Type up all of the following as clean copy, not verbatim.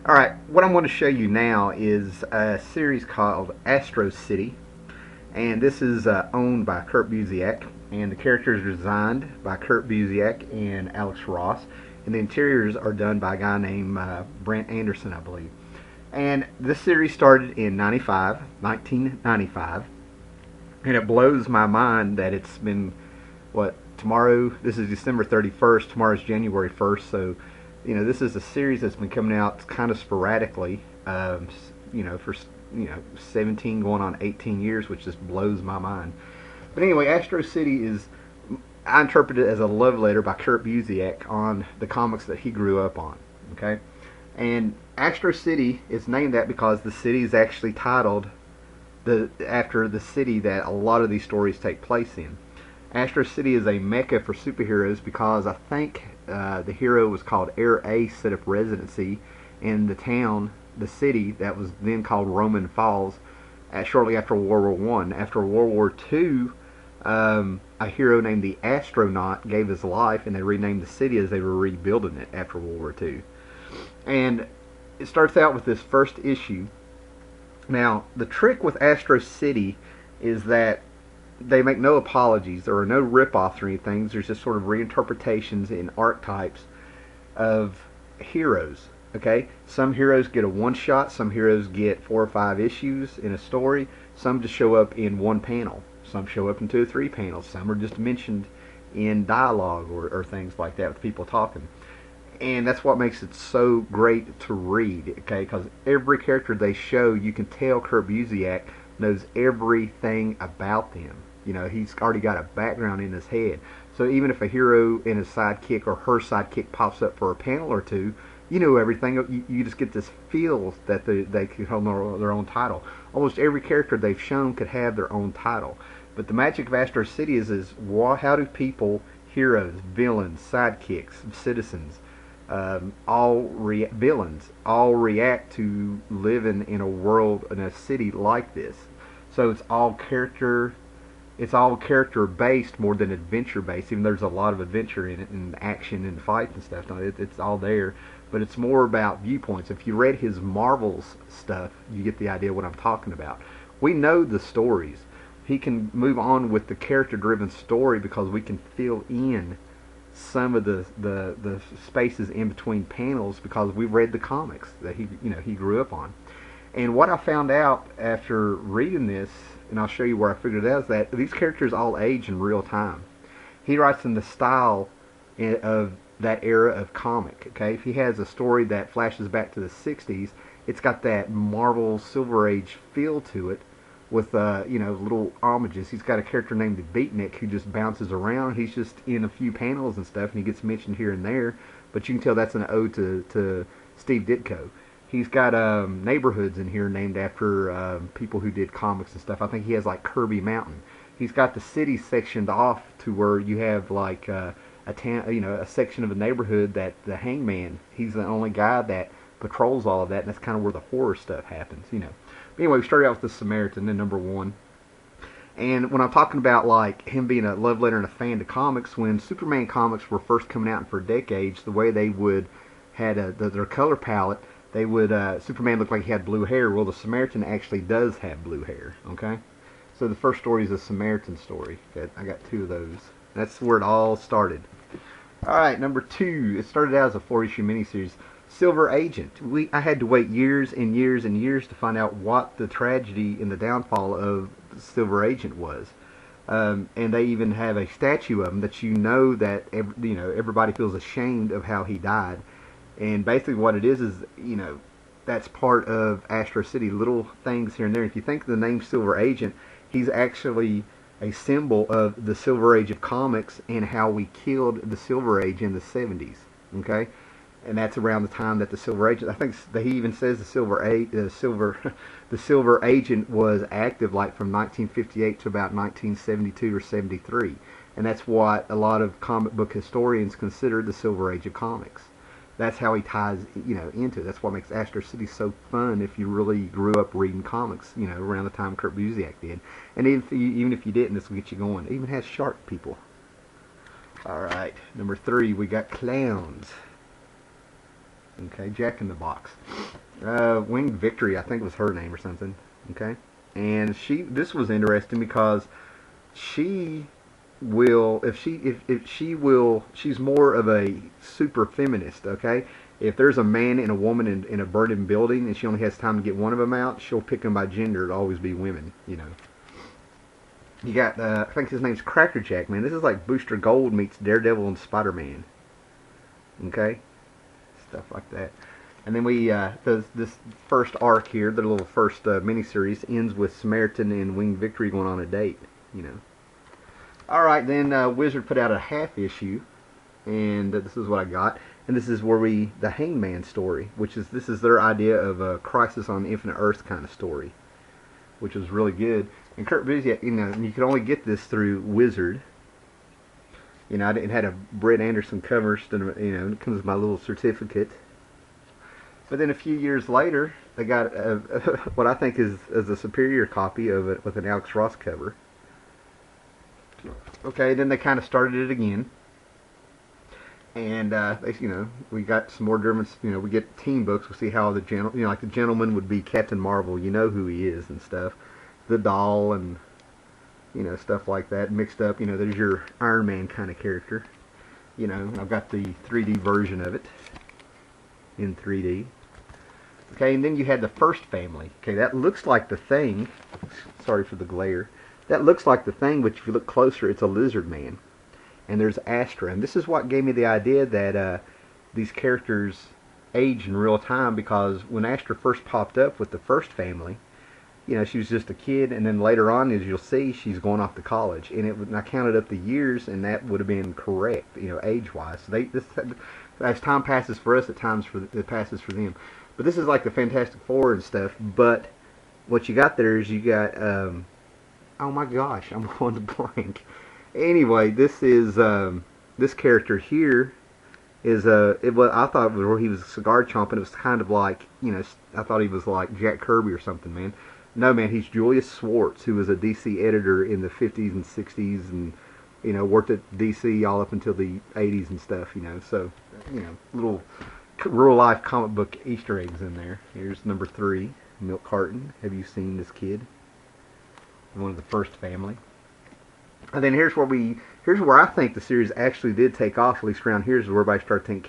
Alright, what I'm going to show you now is a series called Astro City, and this is owned by Kurt Busiek, and the characters are designed by Kurt Busiek and Alex Ross, and the interiors are done by a guy named Brent Anderson, I believe. And this series started in 1995, and it blows my mind that it's been, tomorrow, this is December 31st, tomorrow's January 1st, so this is a series that's been coming out kind of sporadically, for 17 going on 18 years, which just blows my mind. But anyway, Astro City I interpret it as a love letter by Kurt Busiek on the comics that he grew up on. Okay, and Astro City is named that because the city is actually titled after the city that a lot of these stories take place in. Astro City is a mecca for superheroes because I think the hero was called Air Ace, set up residency in the city that was then called Roman Falls, shortly after World War I. After World War II, a hero named the Astronaut gave his life, and they renamed the city as they were rebuilding it after World War II. And it starts out with this first issue. Now, the trick with Astro City is that they make no apologies. There are no rip-offs or anything. There's just sort of reinterpretations and archetypes of heroes. Okay, some heroes get a one-shot. Some heroes get 4 or 5 issues in a story. Some just show up in one panel. Some show up in 2 or 3 panels. Some are just mentioned in dialogue or things like that with people talking. And that's what makes it so great to read. Okay, because every character they show, you can tell Kurt Busiek knows everything about them. He's already got a background in his head. So even if a hero and his sidekick or her sidekick pops up for a panel or two, you know everything. You just get this feel that they could hold their own title. Almost every character they've shown could have their own title. But the magic of Astro City is how do people, heroes, villains, sidekicks, citizens, villains, all react to living in a world, in a city like this. So it's all character based more than adventure based, even though there's a lot of adventure in it and action and fights and stuff. It's all there, but it's more about viewpoints. If you read his Marvels stuff, you get the idea what I'm talking about. We know the stories. He can move on with the character-driven story because we can fill in some of the spaces in between panels because we read the comics that he grew up on. And what I found out after reading this, and I'll show you where I figured it out, is that these characters all age in real time. He writes in the style of that era of comic. Okay, if he has a story that flashes back to the 60s, it's got that Marvel Silver Age feel to it, with little homages. He's got a character named the Beatnik who just bounces around. He's just in a few panels and stuff, and he gets mentioned here and there, but you can tell that's an ode to Steve Ditko. He's got neighborhoods in here named after people who did comics and stuff. I think he has like Kirby Mountain. He's got the city sectioned off to where you have like a section of a neighborhood that the Hangman, he's the only guy that patrols all of that, and that's kind of where the horror stuff happens. But anyway, we started out with the Samaritan, then number 1. And when I'm talking about like him being a love letter and a fan to comics, when Superman comics were first coming out for decades, the way they would had their color palette, they would Superman looked like he had blue hair. Well, the Samaritan actually does have blue hair. Okay, so the first story is a Samaritan story. Okay, I got 2 of those. That's where it all started. All right, number 2. It started out as a 4-issue miniseries. Silver Agent. I had to wait years and years and years to find out what the tragedy and the downfall of Silver Agent was. And they even have a statue of him that that everybody feels ashamed of how he died. And basically what it is that's part of Astro City, little things here and there. If you think of the name Silver Agent, he's actually a symbol of the Silver Age of comics and how we killed the Silver Age in the 70s. Okay? And that's around the time that the Silver Agent, I think that he even says the Silver Agent was active like from 1958 to about 1972 or 73. And that's what a lot of comic book historians consider the Silver Age of comics. That's how he ties, into it. That's what makes Astro City so fun if you really grew up reading comics, around the time Kurt Busiek did. And even if you didn't, this will get you going. It even has shark people. All right, number 3, we got Clowns. Okay, Jack in the Box. Winged Victory, I think was her name or something. Okay, and this was interesting because she will if she will she's more of a super feminist. Okay, if there's a man and a woman in a burning building and she only has time to get one of them out, she'll pick them by gender. It'll always be women, you know. You got I think his name's Crackerjack, man. This is like Booster Gold meets Daredevil and Spider-Man. Okay, stuff like that. And then we this first arc here, the little first miniseries, ends with Samaritan and Winged Victory going on a date. You know. All right, then Wizard put out a half issue, and this is what I got. And this is where the Hangman story, this is their idea of a Crisis on Infinite Earths kind of story, which was really good. And Kurt Busiek, you know, you could only get this through Wizard. You know, it had a Brett Anderson cover, you know, it comes with my little certificate. But then a few years later, they got what I think is a superior copy of it with an Alex Ross cover. Okay, then they kind of started it again. And you know, we got some more Germans. You know, we get team books. We see how you know, like the Gentleman would be Captain Marvel. You know who he is and stuff. The Doll and you know stuff like that mixed up. You know, there's your Iron Man kind of character. You know, I've got the 3D version of it in 3D. Okay, and then you had the First Family. Okay, that looks like the Thing. Sorry for the glare. That looks like the Thing, but if you look closer, it's a lizard man. And there's Astra, and this is what gave me the idea that these characters age in real time, because when Astra first popped up with the First Family, you know, she was just a kid, and then later on, as you'll see, she's going off to college, and I counted up the years, and that would have been correct, you know, age-wise. So as time passes for us, at times it passes for them. But this is like the Fantastic Four and stuff. But what you got there is you got, oh my gosh, I'm going to blank. Anyway, this is this character here is I thought it was where he was cigar chomping. It was kind of like, you know, I thought he was like Jack Kirby or something, man. No, man, he's Julius Schwartz, who was a DC editor in the 50s and 60s, and you know, worked at DC all up until the 80s and stuff. You know, so you know, little real life comic book Easter eggs in there. Here's number 3, Milk Carton. Have you seen this kid? One of the First Family. And then here's where I think the series actually did take off. At least around here is where everybody started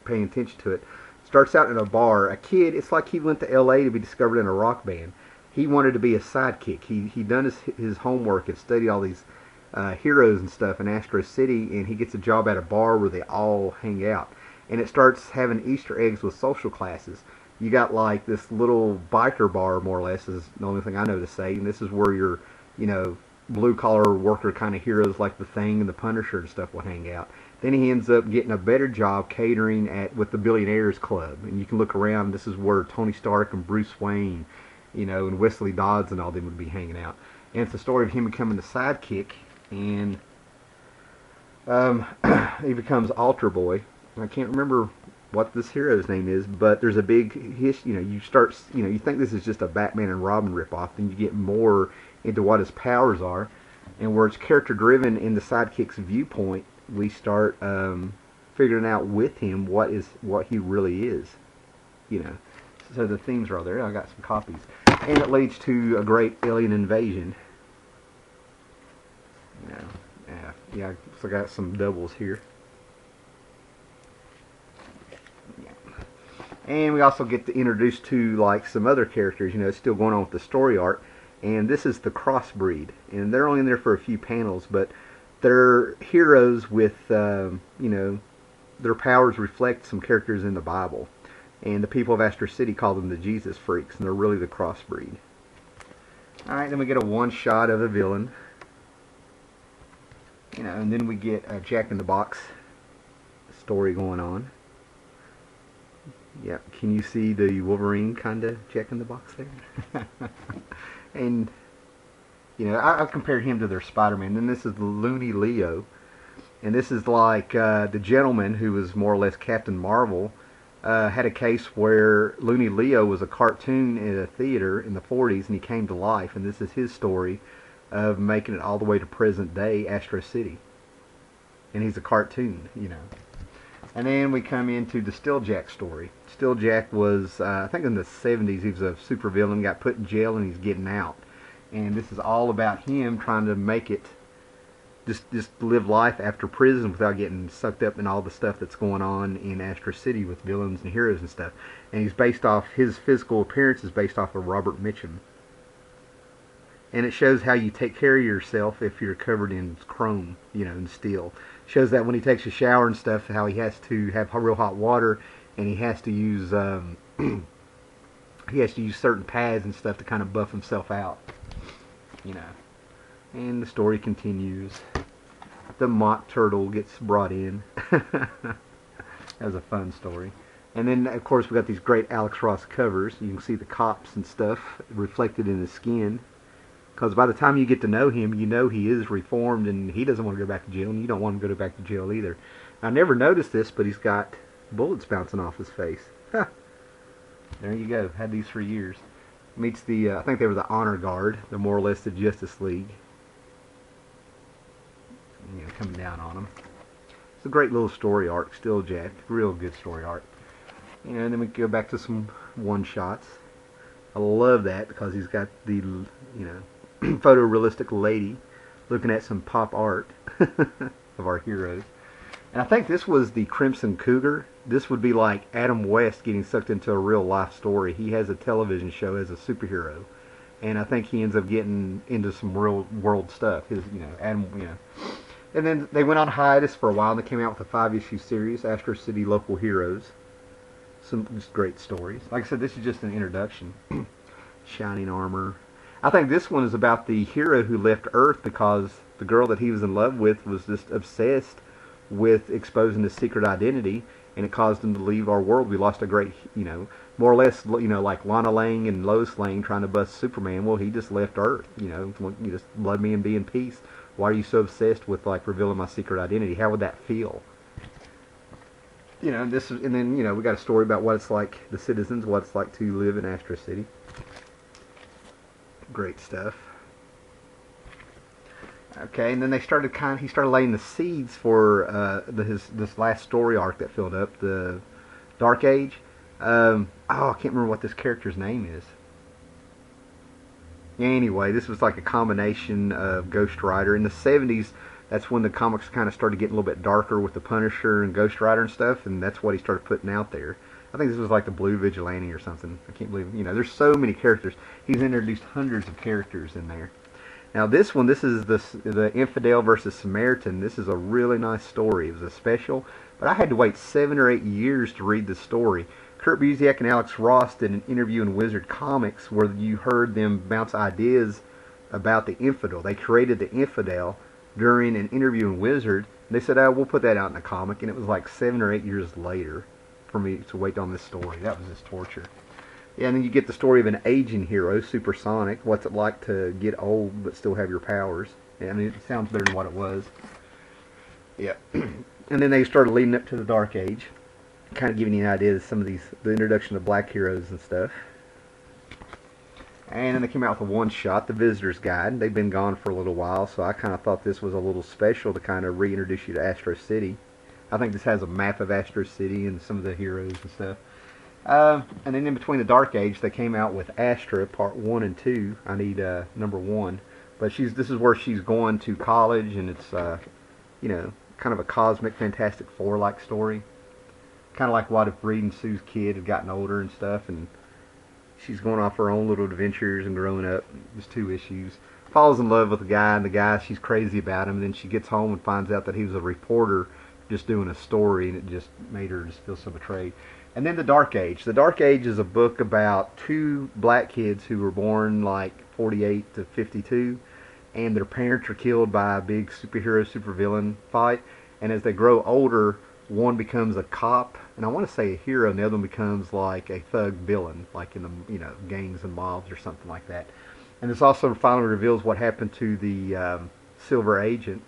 paying attention to it. Starts out in a bar. A kid. It's like he went to L.A. to be discovered in a rock band. He wanted to be a sidekick. He done his homework and studied all these heroes and stuff in Astro City, and he gets a job at a bar where they all hang out. And it starts having Easter eggs with social classes. You got like this little biker bar, more or less, is the only thing I know to say. And this is where your, you know, blue-collar worker kind of heroes like the Thing and the Punisher and stuff will hang out. Then he ends up getting a better job catering with the Billionaires Club. And you can look around. This is where Tony Stark and Bruce Wayne, you know, and Wesley Dodds and all them would be hanging out. And it's the story of him becoming the sidekick. And he becomes Altar Boy. I can't remember what this hero's name is, but there's a big you know, you think this is just a Batman and Robin ripoff, then you get more into what his powers are, and where it's character driven in the sidekick's viewpoint, we start figuring out with him what he really is, you know. So the themes are all there. I got some copies, and it leads to a great alien invasion. You know, yeah. So I got some doubles here. And we also get to introduce to like some other characters, you know, still going on with the story arc. And this is the Crossbreed, and they're only in there for a few panels, but they're heroes with, you know, their powers reflect some characters in the Bible. And the people of Astro City call them the Jesus Freaks, and they're really the Crossbreed. Alright, then we get a one-shot of a villain. You know, and then we get a Jack in the Box story going on. Yeah, can you see the Wolverine kind of Jack in the Box there? And, you know, I've compared him to their Spider-Man. And this is the Looney Leo. And this is like the Gentleman, who was more or less Captain Marvel, had a case where Looney Leo was a cartoon in a theater in the 40s, and he came to life. And this is his story of making it all the way to present day Astro City. And he's a cartoon, you know. And then we come into the Stilljack story. Stilljack was, I think in the 70s, he was a supervillain, got put in jail, and he's getting out. And this is all about him trying to make it, just live life after prison without getting sucked up in all the stuff that's going on in Astro City with villains and heroes and stuff. And he's based off, his physical appearance is based off of Robert Mitchum. And it shows how you take care of yourself if you're covered in chrome, in steel. Shows that when he takes a shower and stuff, how he has to have real hot water, and he has to use certain pads and stuff to kind of buff himself out, And the story continues. The mock turtle gets brought in. That was a fun story. And then, of course, we got these great Alex Ross covers. You can see the cops and stuff reflected in his skin. Because by the time you get to know him, you know he is reformed and he doesn't want to go back to jail, and you don't want him to go back to jail either. I never noticed this, but he's got bullets bouncing off his face. Huh. There you go. Had these for years. Meets the, I think they were the Honor Guard, the more or less the Justice League. Coming down on them. It's a great little story arc, Stilljack. Real good story arc. And then we go back to some one-shots. I love that because he's got the, photorealistic lady looking at some pop art of our heroes. And I think this was the Crimson Cougar. This would be like Adam West getting sucked into a real life story. He has a television show as a superhero. And I think he ends up getting into some real world stuff. Adam. And then they went on hiatus for a while, and they came out with a 5-issue series, Astro City Local Heroes. Some just great stories. Like I said, this is just an introduction. Shining armor. I think this one is about the hero who left Earth because the girl that he was in love with was just obsessed with exposing his secret identity, and it caused him to leave our world. We lost a great, more or less, like Lana Lang and Lois Lane trying to bust Superman. Well, he just left Earth. You just let me and be in peace. Why are you so obsessed with revealing my secret identity? How would that feel? This is, and then we got a story about what it's like, the citizens, what it's like to live in Astro City. Great stuff. Okay, and then he started laying the seeds for this last story arc that filled up, the Dark Age. I can't remember what this character's name is. Anyway, this was like a combination of Ghost Rider. In the 70s, that's when the comics kind of started getting a little bit darker with the Punisher and Ghost Rider and stuff, and that's what he started putting out there. I think this was like the Blue Vigilante or something. I can't believe, there's so many characters. He's introduced hundreds of characters in there. Now this one, this is the Infidel versus Samaritan. This is a really nice story. It was a special, but I had to wait 7 or 8 years to read the story. Kurt Busiek and Alex Ross did an interview in Wizard Comics where you heard them bounce ideas about the Infidel. They created the Infidel during an interview in Wizard. They said, we'll put that out in a comic, and it was like 7 or 8 years later for me to wait on this story. That was just torture. Yeah, and then you get the story of an aging hero, Supersonic. What's it like to get old but still have your powers? Yeah, I mean, it sounds better than what it was. Yeah. And then they started leading up to the Dark Age, kind of giving you an idea of some of the introduction of black heroes and stuff. And then they came out with a one-shot, The Visitor's Guide. They've been gone for a little while, so I kind of thought this was a little special to kind of reintroduce you to Astro City. I think this has a map of Astro City and some of the heroes and stuff. And then in between the Dark Age, they came out with Astra, Part 1 and 2. I need number 1. But this is where she's going to college, and it's, kind of a cosmic Fantastic Four-like story. Kind of like what if Reed and Sue's kid had gotten older and stuff, and she's going off her own little adventures and growing up. There's 2 issues. Falls in love with a guy, and the guy, she's crazy about him, and then she gets home and finds out that he was a reporter just doing a story, and it just made her just feel so betrayed. And then the Dark Age. The Dark Age is a book about 2 black kids who were born like 48 to 52, and their parents are killed by a big superhero-supervillain fight, and as they grow older, one becomes a cop, and I want to say a hero, and the other one becomes like a thug villain, like in the gangs and mobs or something like that. And this also finally reveals what happened to the Silver Agent,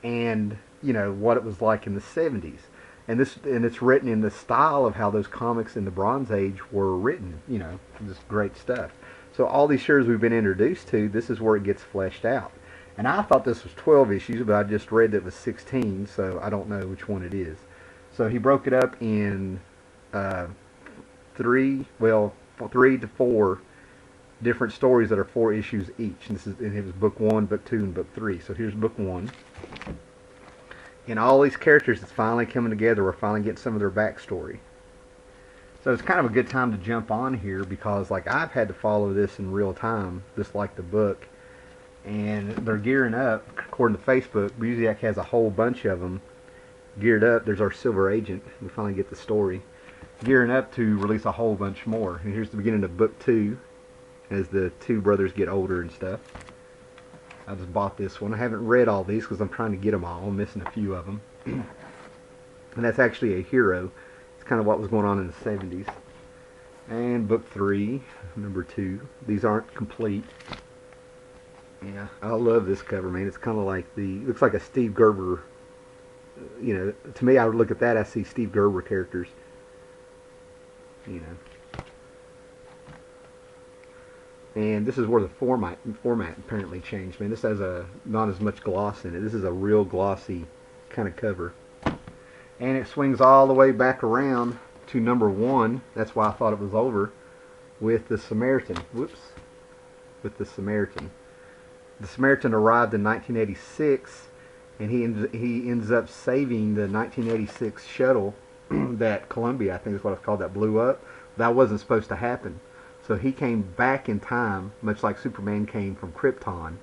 and what it was like in the 70s. And it's written in the style of how those comics in the Bronze Age were written. Just great stuff. So all these shows we've been introduced to, this is where it gets fleshed out. And I thought this was 12 issues, but I just read that it was 16, so I don't know which one it is. So he broke it up in uh, three to four different stories that are 4 issues each. And this is in his book 1, book 2, and book 3. So here's book 1. And all these characters that's finally coming together, we're finally getting some of their backstory. So it's kind of a good time to jump on here because like I've had to follow this in real time, just like the book. And they're gearing up, according to Facebook. Busiek has a whole bunch of them geared up. There's our Silver Agent. We finally get the story. Gearing up to release a whole bunch more. And here's the beginning of book 2 as the 2 brothers get older and stuff. I just bought this one. I haven't read all these because I'm trying to get them all. I'm missing a few of them. And that's actually a hero. It's kind of what was going on in the 70s. And book 3, number 2. These aren't complete. Yeah, I love this cover, man. It's kind of like looks like a Steve Gerber. You know, to me, I would look at that, I see Steve Gerber characters. You know. And this is where the format apparently changed, man. This has not as much gloss in it. This is a real glossy kind of cover. And it swings all the way back around to number 1. That's why I thought it was over. With the Samaritan. Whoops. With the Samaritan. The Samaritan arrived in 1986, and he ends up saving the 1986 shuttle that Columbia, I think is what it's called, that blew up. That wasn't supposed to happen. So he came back in time, much like Superman came from Krypton.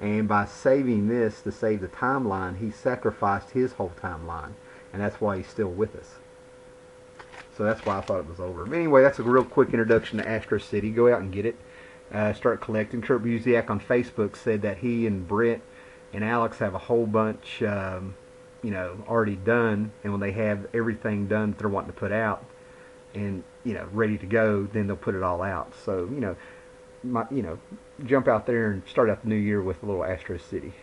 And by saving this to save the timeline, he sacrificed his whole timeline. And that's why he's still with us. So that's why I thought it was over. But anyway, that's a real quick introduction to Astro City. Go out and get it. Start collecting. Kurt Busiek on Facebook said that he and Britt and Alex have a whole bunch, you know, already done. And when they have everything done that they're wanting to put out, and you know, ready to go, then they'll put it all out. So you know, jump out there and start out the new year with a little Astro City.